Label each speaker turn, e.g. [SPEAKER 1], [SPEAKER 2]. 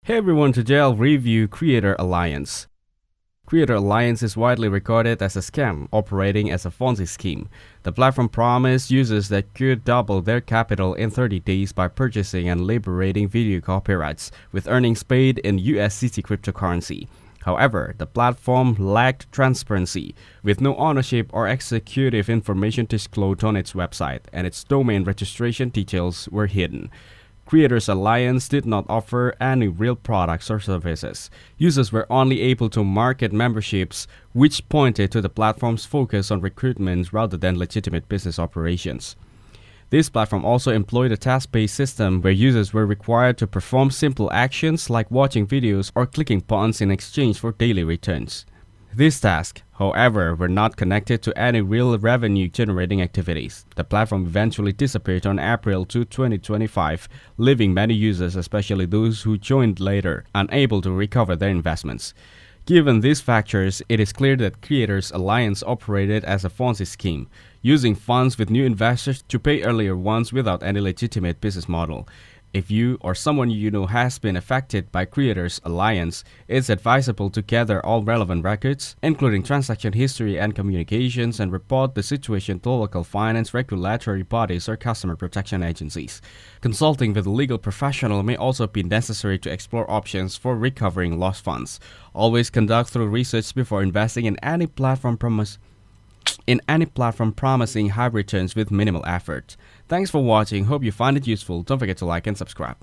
[SPEAKER 1] Hey everyone, today I'll review Creator Alliance. Creator Alliance is widely regarded as a scam operating as a Ponzi scheme. The platform promised users that could double their capital in 30 days by purchasing and liberating video copyrights, with earnings paid in USDT cryptocurrency. However, the platform lacked transparency, with no ownership or executive information disclosed on its website, and its domain registration details were hidden. Creators Alliance did not offer any real products or services. Users were only able to market memberships, which pointed to the platform's focus on recruitment rather than legitimate business operations. This platform also employed a task-based system where users were required to perform simple actions like watching videos or clicking buttons in exchange for daily returns. These tasks, however, were not connected to any real revenue-generating activities. The platform eventually disappeared on April 2, 2025, leaving many users, especially those who joined later, unable to recover their investments. Given these factors, it is clear that Creators Alliance operated as a Ponzi scheme, using funds with new investors to pay earlier ones without any legitimate business model. If you or someone you know has been affected by Creators Alliance, it's advisable to gather all relevant records, including transaction history and communications, and report the situation to local finance regulatory bodies or customer protection agencies. Consulting with a legal professional may also be necessary to explore options for recovering lost funds. Always conduct thorough research before investing in any platform promising high returns with minimal effort. Thanks for watching. Hope you find it useful. Don't forget to like and subscribe.